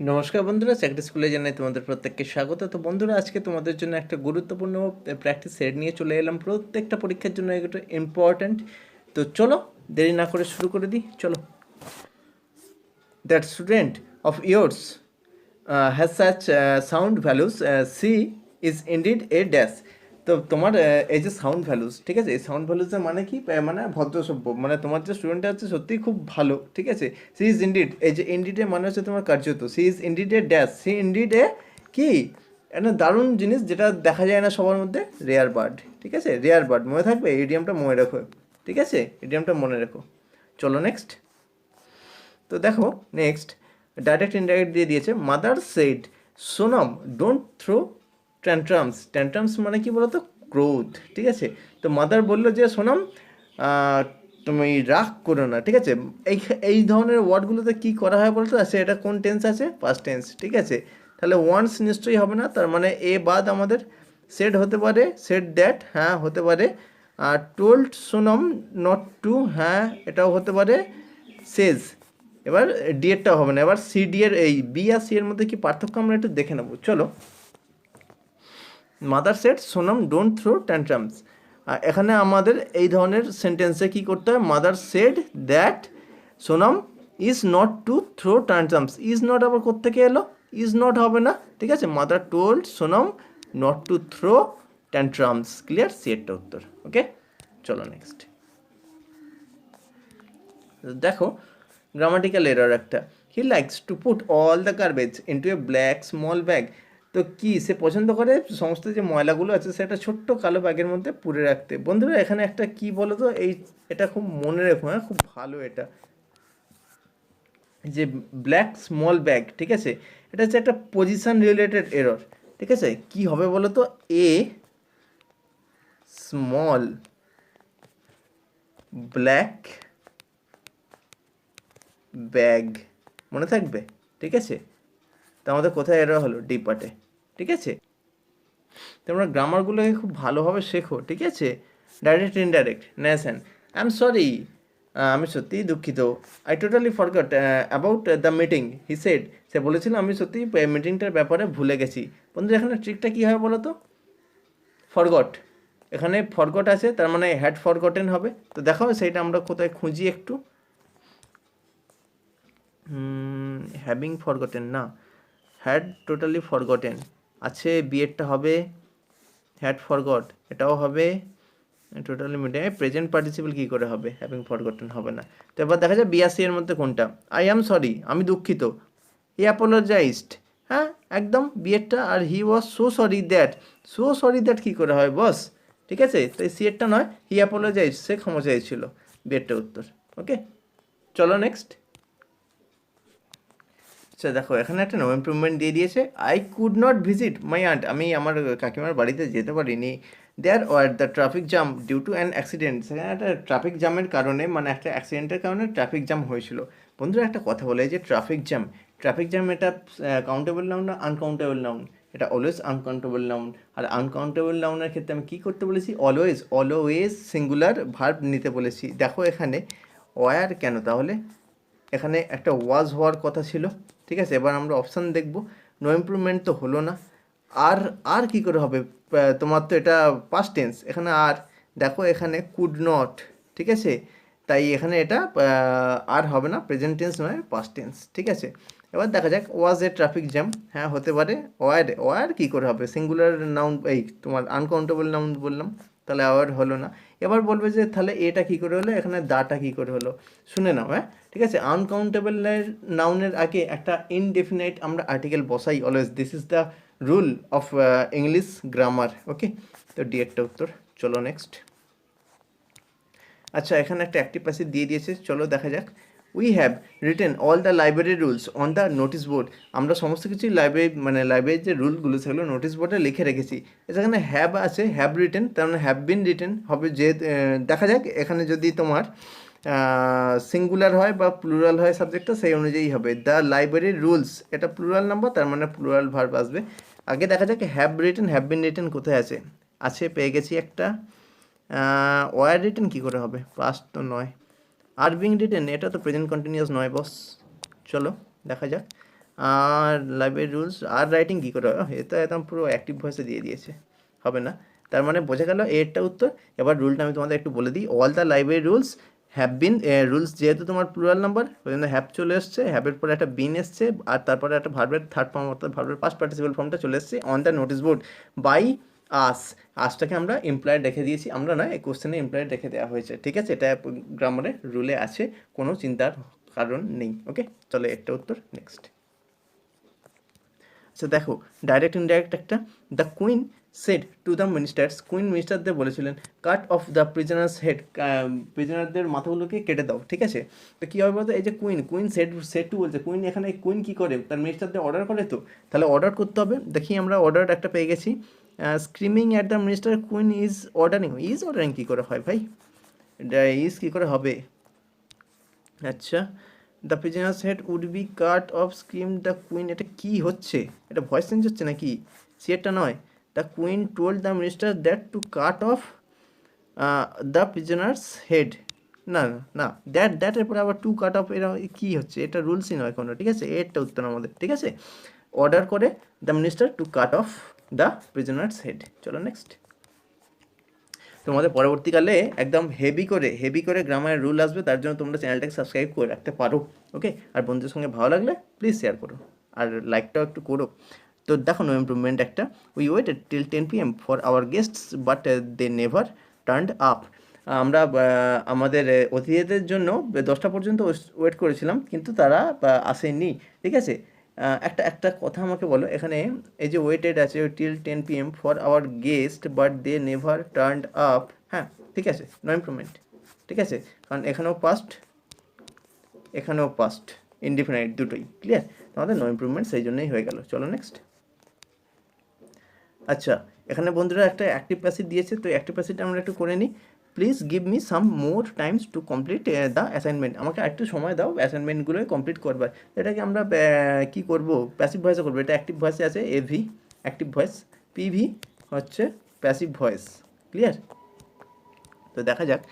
নমস্কার বন্ধুরা, চাকরি স্কুলে জানাই তোমাদের প্রত্যেককে স্বাগত। তো বন্ধুরা, আজকে তোমাদের জন্য একটা গুরুত্বপূর্ণ প্র্যাকটিস সেট নিয়ে চলে এলাম। প্রত্যেকটা পরীক্ষার জন্য এটা ইম্পর্ট্যান্ট। তো চলো দেরি না করে শুরু করে দিই। চলো। That student of years has such sound values, she is indeed a dash. তো তোমার এই যে সাউন্ড ভ্যালুস, ঠিক আছে, এই সাউন্ড ভ্যালুসের মানে কি? মানে ভদ্রসভ্য, মানে তোমার যে স্টুডেন্টটা আছে সত্যিই খুব ভালো, ঠিক আছে। সি ইজ ইনডিড, এই যে ইনডিডের মানে হচ্ছে তোমার কার্যত। C is indeed a dash, C indeed a কি একটা দারুণ জিনিস যেটা দেখা যায় না সবার মধ্যে, রেয়ার বার্ড, ঠিক আছে। রেয়ার বার্ড মনে থাকবে, ইডিয়ামটা মনে রাখো, ঠিক আছে, ইডিয়ামটা মনে রাখো। চলো নেক্সট। তো দেখো নেক্সট, ডাইরেক্ট ইনডাইরেক্ট দিয়ে দিয়েছে। Mother said Sonam don't throw tantrums. Tantrums মানে কি বলতো? ক্রোধ, ঠিক আছে। তো মাদার বললো যে সোনাম তুমি রাগ করো না, ঠিক আছে। এই এই ধরনের ওয়ার্ডগুলোতে কি করা হয় বলতো? আছে এটা কোন টেন্স আছে? পাস্ট টেন্স, ঠিক আছে। তাহলে ওয়ান্স নিশ্চয়ই হবে না, তার মানে এ বাদ আমাদের সেড হতে পারে, সেড দ্যাট, হ্যাঁ হতে পারে। আর টোল্ড সোনাম নট টু, হ্যাঁ এটাও হতে পারে। সেজ, এবার ডি এরটাও হবে না। এবার সি ডি এর, এই বি আর সি এর মধ্যে কি পার্থক্য আমরা একটু দেখে নেবো। চলো। Mother said Sonam don't throw tantrums. এখানে আমাদের এই ধরনের সেন্টেন্সে কি করতে হয়? Mother said that Sonam is not to throw tantrums. Is not আবার কোত্থেকে এলো? ইজ নট হবে না, ঠিক আছে। Mother told Sonam not to throw tantrums. Clear? C এরটা উত্তর। ওকে, চলো নেক্সট। দেখো গ্রামাটিক্যাল এরর একটা। He likes to put all the garbage into a black small bag. তো কি সে পছন্দ করে সমস্ত যে ময়লাগুলো আছে সেটা ছোট্ট কালো ব্যাগের মধ্যে পুরে রাখতে। বন্ধুরা এখানে একটা কি বলো তো, এই এটা খুব মনে রেখো, হ্যাঁ খুব ভালো এটা, যে ব্ল্যাক স্মল ব্যাগ, ঠিক আছে। এটা হচ্ছে একটা পজিশন রিলেটেড এরর, ঠিক আছে। কি হবে বলো তো? এ স্মল ব্ল্যাক ব্যাগ, মনে থাকবে, ঠিক আছে। তো আমাদের কোথায় এরর হলো? ডি পার্টে, ঠিক আছে। তোমরা গ্রামারগুলোকে খুব ভালোভাবে শেখো, ঠিক আছে। Direct indirect narration, I am sorry, আমি সত্যিই দুঃখিত। I totally forgot about the meeting he said. সে বলেছিল আমি সত্যিই মিটিংটার ব্যাপারে ভুলে গেছি। বন্ধু এখানে ট্রিকটা কী হয় বলো তো? ফরগট, এখানে ফরগট আছে, তার মানে হ্যাড ফরগটেন হবে। তো দেখো সেইটা আমরা কোথায় খুঁজি একটু। হ্যাভিং ফরগটেন না, হ্যাড টোটালি ফরগটেন আছে, বিয়েরটা হবে হ্যাড ফরগট, এটাও হবে টোটালি মিটে। প্রেজেন্ট পার্টিসিপল কী করে হবে? হ্যাভিং ফরগটেন হবে না। তো এবার দেখা যায় বিআরসি এর মধ্যে কোনটা? আই অ্যাম সরি, আমি দুঃখিত। হি অ্যাপোলজাইজড, হ্যাঁ একদম বিয়েরটা। আর he was so sorry that, so sorry that কী করে হয় বস? ঠিক আছে, তো এই সিয়েরটা নয়, হি অ্যাপোলজাইজ, সে ক্ষমা চাইছিল। বিয়েরটা উত্তর। ওকে, চলো নেক্সট। আচ্ছা দেখো এখানে একটা নো ইমপ্রুভমেন্ট দিয়ে দিয়েছে। I could not visit my aunt, আমি আমার কাকিমার বাড়িতে যেতে পারিনি। There were the traffic jam due to an accident, সেখানে একটা ট্রাফিক জ্যামের কারণে, মানে একটা অ্যাক্সিডেন্টের কারণে ট্রাফিক জ্যাম হয়েছিল। বন্ধুরা একটা কথা বলে, যে ট্রাফিক জ্যাম, ট্রাফিক জ্যাম এটা কাউন্টেবল নাউন না আনকাউন্টেবল নাউন? এটা অলওয়েজ আনকাউন্টেবল নাউন। আর আনকাউন্টেবল নাউনের ক্ষেত্রে আমি কী করতে বলেছি? অলওয়েজ, অলওয়েজ সিঙ্গুলার ভার্ব নিতে বলেছি। দেখো এখানে ওয়ার কেন তাহলে? এখানে একটা ওয়াজ হওয়ার কথা ছিল, ঠিক আছে। এবার আমরা অপশান দেখব। নো ইমপ্রুভমেন্ট তো হলো না। আর আর কী করে হবে? তোমার তো এটা পাস্ট টেন্স, এখানে আর দেখো এখানে কুড নট, ঠিক আছে। তাই এখানে এটা আর হবে না, প্রেজেন্ট টেন্স নয় পাস্ট টেন্স, ঠিক আছে। এবার দেখা যাক, ওয়াজ এ ট্রাফিক জ্যাম, হ্যাঁ হতে পারে। ওয়ার, ওয়ার কী করে হবে? সিঙ্গুলার নাউন, এই তোমার আনকাউন্টেবল নাউন বললাম, তাহলে আওয়ার হলো না। এবার বলবে যে তাহলে এটা কী করে হলো, এখানে দাটা কী করে হলো? শুনে নাও, হ্যাঁ ঠিক আছে। আনকাউন্টেবলের নাউনের আগে একটা ইনডেফিনাইট আমরা আর্টিকেল বসাই always. This is the rule of English grammar. Okay, তো ডিএরটা উত্তর। চলো নেক্সট। আচ্ছা এখানে একটা অ্যাক্টিভ প্যাসিভ দিয়ে দিয়েছে, চলো দেখা যাক। We have written all the library rules on the notice board. আমরা সমস্ত কিছুই লাইব্রেরি, মানে লাইব্রেরির যে রুলগুলো সেগুলো নোটিস বোর্ডে লিখে রেখেছি। এখানে হ্যাভ আছে, হ্যাভ রিটেন, তার মানে হ্যাভ বিন রিটেন হবে। যে দেখা যাক এখানে যদি তোমার সিঙ্গুলার হয় বা প্লুরাল হয় সাবজেক্টটা, সেই অনুযায়ী হবে। দ্য লাইব্রেরি রুলস, এটা প্লুরাল নাম্বার, তার মানে প্লুরাল ভার্ব আসবে। আগে দেখা যাক have written, have been written কোথায় আছে? আছে, পেয়ে গেছি একটা। ওয়ার রিটেন কী করে হবে? পাস্ট তো নয়। আর বিং রিটেন, এটা তো প্রেজেন্ট কন্টিনিউয়াস নয় বস। চলো দেখা যাক। আর লাইব্রেরি রুলস আর রাইটিং কী করে হয়? এ তো একদম পুরো অ্যাক্টিভ ভয়েসে দিয়ে দিয়েছে, হবে না। তার মানে বোঝা গেল এরটা উত্তর। এবার রুলটা আমি তোমাদের একটু বলে দিই। All the library rules have been, rules যেহেতু তোমার প্লুরাল নাম্বার ওই জন্য হ্যাভ চলে এসছে, হ্যাভের পরে একটা বিন এসছে, আর তারপরে একটা ভার্বের থার্ড ফর্ম অর্থাৎ ভার্বের পাস্ট পার্টিসিপাল ফর্মটা চলে এসছে on the notice board by us. আসটাকে আমরা এমপ্লয়েড রেখে দিয়েছি, আমরা নয়, এই কোশ্চেনে এমপ্লয়েড রেখে দেওয়া হয়েছে, ঠিক আছে। এটা গ্রামারে রুলে আছে, কোনো চিন্তার কারণ নেই। ওকে, চলো একটা উত্তর। নেক্সট, আচ্ছা দেখো, ডাইরেক্ট ইনডাইরেক্ট একটা। The queen said to the ministers, queen মিনিস্টারদের বলেছিলেন cut off the prisoner's head, প্রিজনারদের মাথাগুলোকে কেটে দাও, ঠিক আছে। তো কী হবে বলতো, এই যে queen, queen said, said to বলছে, কুইন এখানে কুইন কী করে, তার মিনিস্টারদের অর্ডার করে, তো তাহলে অর্ডার করতে হবে। দেখি আমরা অর্ডার একটা পেয়ে গেছি, screaming at the minister queen is ordering. Is ordering কী করে হয় ভাই, ইজ কী করে হবে? আচ্ছা, the prisoner's head would be cut off scream the queen, এটা কি হচ্ছে? এটা ভয়েস চেঞ্জ হচ্ছে নাকি? সেটা নয়, the queen told the minister that two cut off the prisoner's head. না না না, দ্যাটের পরে আবার টু কাট অফ, এরা কী হচ্ছে? এটা রুলসই নয় কোনো, ঠিক আছে। এরটা উত্তর আমাদের, ঠিক আছে। অর্ডার করে the minister two cut off the prisoner's head. চলো নেক্সট। তোমাদের পরবর্তীকালে একদম হেভি করে গ্রামারের রুল আসবে, তার জন্য তোমরা চ্যানেলটাকে সাবস্ক্রাইব করে রাখতে পারো। ওকে, আর বন্ধুদের সঙ্গে ভালো লাগলে প্লিজ শেয়ার করো, আর লাইকটাও একটু করো। তো দেখো, নো ইমপ্রুভমেন্ট একটা। We waited till 10 PM for our guests but they never turned up. আমরা আমাদের অতিথিদের জন্য 10টা পর্যন্ত ওয়েট করেছিলাম, কিন্তু তারা আসেনি, ঠিক আছে। একটা একটা কথা আমাকে বলো, এখানে এই যে ওয়েটেড আছে till 10 PM for our guest but they never turned up, হ্যাঁ ঠিক আছে, নো ইমপ্রুভমেন্ট, ঠিক আছে। কারণ এখানেও পাস্ট ইনডিফিনাইট দুটোই ক্লিয়ার, তোমাদের নো ইমপ্রুভমেন্ট সেই জন্যই হয়ে গেল। চলো নেক্সট। আচ্ছা, এখানে বন্ধুরা একটা অ্যাক্টিভ প্যাসিভ দিয়েছে, তো অ্যাক্টিভ প্যাসিভটা আমরা একটু করে নিই। Please give me some more Times two complete the assignment, আমাকে একটু সময় দাও অ্যাসাইনমেন্টগুলোই কমপ্লিট করবার। এটাকে আমরা কী করবো, প্যাসিভ ভয়েসে করবো। এটা অ্যাক্টিভ ভয়েসে আছে এভি অ্যাক্টিভ ভয়েস, পিভি হচ্ছে প্যাসিভ ভয়েস, ক্লিয়ার। তো দেখা যাক,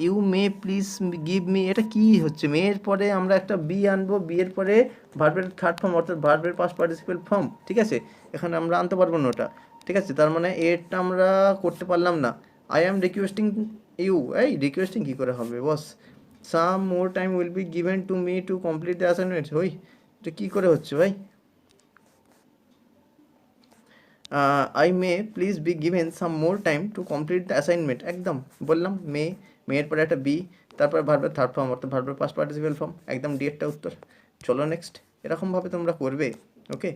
you may please give me, এটা কি হচ্ছে? মেয়ের পরে আমরা একটা বি আনবো, বিয়ের পরে ভার্বের থার্ড ফর্ম অর্থাৎ ভার্বের পাস্ট পার্টিসিপেল ফর্ম, ঠিক আছে। এখানে আমরা আনতে পারবো না ওটা, ঠিক আছে। তার মানে এটা আমরা করতে পারলাম না। আই অ্যাম রিকোয়েস্টিং ইউ, এই রিকোয়েস্টিং কী করে হবে boss? Some more time will be given to me to complete the assignment, ওই এটা কী করে হচ্ছে ভাই? I may please be given some more time to complete the assignment, একদম বললাম মেয়ের পরে একটা বি, তারপর ভার্বের থার্ড ফর্ম অর্থাৎ ভার্বের পাস্ট পার্টিসিপেল ফর্ম, একদম ডিএরটা উত্তর। চলো নেক্সট, এরকমভাবে তোমরা করবে। ওকে,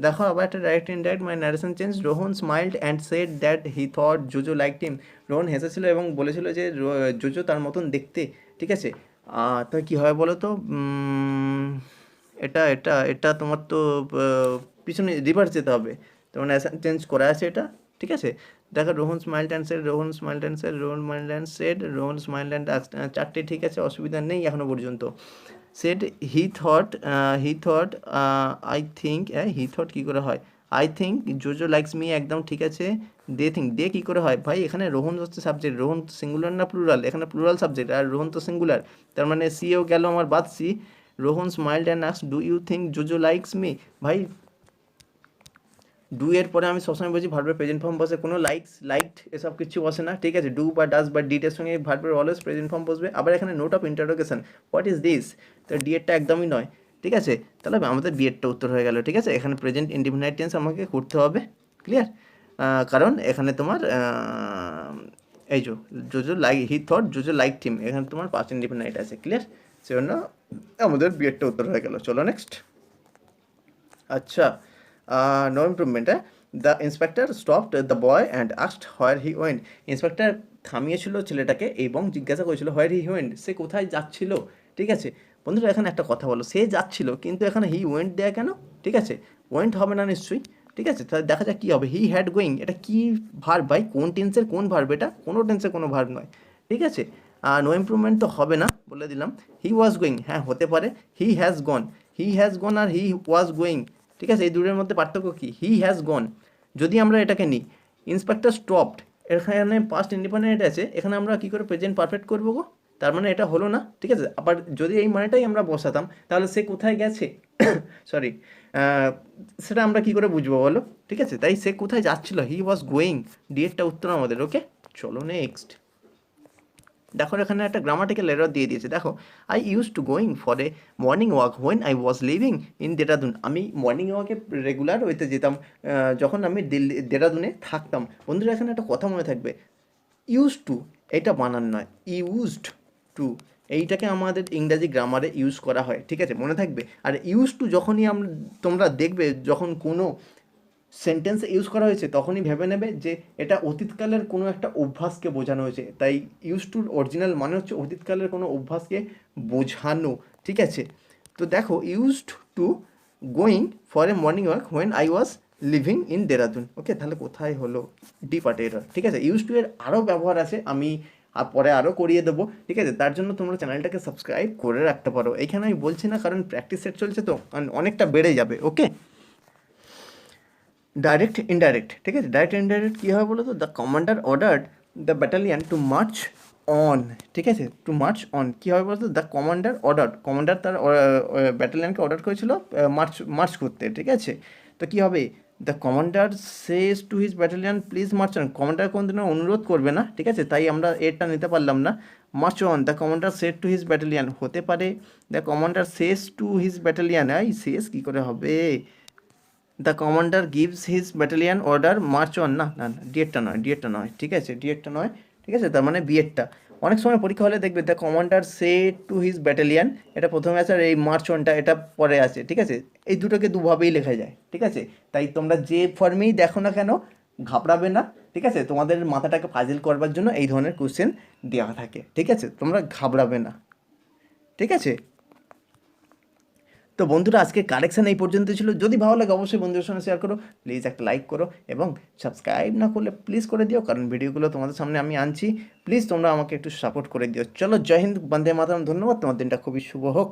দেখো আবার একটা direct indirect, my narration change. Rohan smiled and said that he thought Jojo liked him, Rohan হেসেছিল এবং বলেছিল যে জোজো তার মতন দেখতে, ঠিক আছে। তো কী হয় বলো তো, এটা এটা এটা তোমার তো পিছনে রিভার্স যেতে হবে, তোমার চেঞ্জ করা আছে এটা, ঠিক আছে। দেখো, Rohan smiled and said, Rohan smiled and said, Rohan smiled and said, Rohan smiled and চারটে ঠিক আছে, অসুবিধা নেই এখনো পর্যন্ত। Said he thought I think, he thought কী করে হয়? I think Jojo likes me, একদম ঠিক আছে। দে থিঙ্ক, দে কী করে হয় ভাই? এখানে রোহন হচ্ছে সাবজেক্ট, রোহন সিঙ্গুলার না প্লুরাল? এখানে প্লুরাল সাবজেক্ট, আর রোহন তো সিঙ্গুলার, তার মানে সিও গেল আমার, বাদ C. Rohan smiled and asked do you think Jojo likes me, ভাই ডু এর পরে আমি সবসময় বলছি ভার্বের প্রেজেন্ট ফর্ম বসে, কোনো লাইকড এসব কিছু বসে না, ঠিক আছে। ডু বা ডাস বা ডিটের সঙ্গে ভার্বের অলওয়েজ প্রেজেন্ট ফর্ম বসবে। আবার এখানে note of interrogation, what is this, তো ডিএরটা একদমই নয়, ঠিক আছে। তাহলে আমাদের বিএডটা উত্তর হয়ে গেল, ঠিক আছে। এখানে প্রেজেন্ট ইনডিফিনাইট টেন্স আমাকে করতে হবে, ক্লিয়ার। কারণ এখানে তোমার এই জোজো লাইক, হি থট জোজো লাইক টিম, এখানে তোমার পাস্ট ইনডিফিনাইট আছে, ক্লিয়ার। সেজন্য আমাদের বিএডটা উত্তর হয়ে গেল। চলো নেক্সট। আচ্ছা, no improvement, the inspector stopped the boy and asked where he went, inspector থামিয়েছিল ছেলেটাকে এবং জিজ্ঞাসা করেছিল হোয়ার হি ওয়েন্ট, সে কোথায় যাচ্ছিল, ঠিক আছে। বন্ধুরা এখানে একটা কথা বলো, সে যাচ্ছিল কিন্তু এখানে হি ওয়েন্ট দেয়া কেন, ঠিক আছে। ওয়েন্ট হবে না নিশ্চয়ই, ঠিক আছে। তাহলে দেখা যাক কী হবে, হি হ্যাড গোয়িং, এটা কি ভার্ব ভাই? কোন টেন্সের কোন ভার্ব? এটা কোনো টেন্সের কোনো ভার্ব নয়, ঠিক আছে। নো ইমপ্রুভমেন্ট তো হবে না, বলে দিলাম। হি ওয়াজ গোয়িং, হ্যাঁ হতে পারে। He has gone R he was going, ঠিক আছে, এই দুটোর মধ্যে পার্থক্য কী? হি হ্যাজ গন, যদি আমরা এটাকে নিই ইন্সপেক্টর স্টপড, এখানে পাস্ট ইন্ডিপেন্ডেন্ট আছে, এখানে আমরা কী করে প্রেজেন্ট পারফেক্ট করবো গো? তার মানে এটা হলো না, ঠিক আছে। আবার যদি এই মানেটাই আমরা বসাতাম তাহলে সে কোথায় গেছে সরি, সেটা আমরা কি করে বুঝবো বলো, ঠিক আছে। তাই সে কোথায় যাচ্ছিল, হি ওয়াজ গোয়িং, ডিএরটা উত্তর আমাদের। ওকে, চলো নেক্সট। দেখো এখানে একটা গ্রামাটিক্যাল এরর দিয়ে দিয়েছে। দেখো, I use to going for a morning walk when I was living in Dehradun. আমি মর্নিং ওয়াকে রেগুলার ওইতে যেতাম যখন আমি দেরাদুনে থাকতাম। বন্ধুরা এখানে একটা কথা মনে থাকবে, ইউজ টু এটা বানান নয়, ইউজড টু এইটাকে আমাদের ইংরাজি গ্রামারে ইউজ করা হয়, ঠিক আছে, মনে থাকবে। আর ইউজ টু যখনই তোমরা দেখবে যখন কোনো সেন্টেন্সে ইউজ করা হয়েছে তখনই ভেবে নেবে যে এটা অতীতকালের কোনো একটা অভ্যাসকে বোঝানো হয়েছে। তাই ইউজ টুর অরিজিনাল মানে হচ্ছে অতীতকালের কোনো অভ্যাসকে বোঝানো, ঠিক আছে। তো দেখো, used to going for a morning walk when I was living in Dehradun. Okay, তাহলে কোথায় হলো, ডি পার্টে এরর, ঠিক আছে। ইউজ টু এর আরও ব্যবহার আছে, আমি পরে আরও করিয়ে দেবো, ঠিক আছে। তার জন্য তোমরা চ্যানেলটাকে সাবস্ক্রাইব করে রাখতে পারো। এইখানে আমি বলছি না, কারণ প্র্যাকটিস সেট চলছে তো অনেকটা বেড়ে যাবে। ওকে, ডাইরেক্ট ইনডাইরেক্ট, ঠিক আছে। ডাইরেক্ট ইনডাইরেক্ট কী হবে বলো তো, the commander ordered the battalion to march on, ঠিক আছে, টু মার্চ অন। কী হবে বলো তো, দ্য কমান্ডার অর্ডার, কমান্ডার তার ব্যাটালিয়ানকে অর্ডার করেছিল মার্চ করতে, ঠিক আছে। তো কী হবে, the commander says to his battalion please March on. Commander কোনোদিনও অনুরোধ করবে না, ঠিক আছে, তাই আমরা এরটা নিতে পারলাম না। March on, the commander said to his battalion হতে পারে, the commander says to his battalion, এই শেষ কী করে হবে, the commander gives his battalion order March on. না না না, ডিএরটা নয়, ঠিক আছে, ডিএরটা নয়, ঠিক আছে। তার মানে বিএডটা। অনেক সময় পরীক্ষা হলে দেখবে the commander say to his battalion, এটা প্রথমে আছে, আর এই মার্চ অনটা এটা পরে আছে, ঠিক আছে। এই দুটোকে দুভাবেই লেখা যায়, ঠিক আছে। তাই তোমরা যে ফর্মেই দেখো না কেন ঘাবড়াবে না, ঠিক আছে। তোমাদের মাথাটাকে ফাজিল করবার জন্য এই ধরনের কোশ্চেন দেওয়া থাকে, ঠিক আছে, তোমরা ঘাবড়াবে না, ঠিক আছে। তো বন্ধুরা আজকে কারেকশান এই পর্যন্ত ছিল। যদি ভালো লাগে অবশ্যই বন্ধুদের সঙ্গে শেয়ার করো, প্লিজ একটা লাইক করো, এবং সাবস্ক্রাইব না করলে প্লিজ করে দিও, কারণ ভিডিওগুলো তোমাদের সামনে আমি আনছি। প্লিজ তোমরা আমাকে একটু সাপোর্ট করে দিও। চলো, জয় হিন্দ, বন্দে মাতরম, ধন্যবাদ, তোমার দিনটা খুবই শুভ হোক।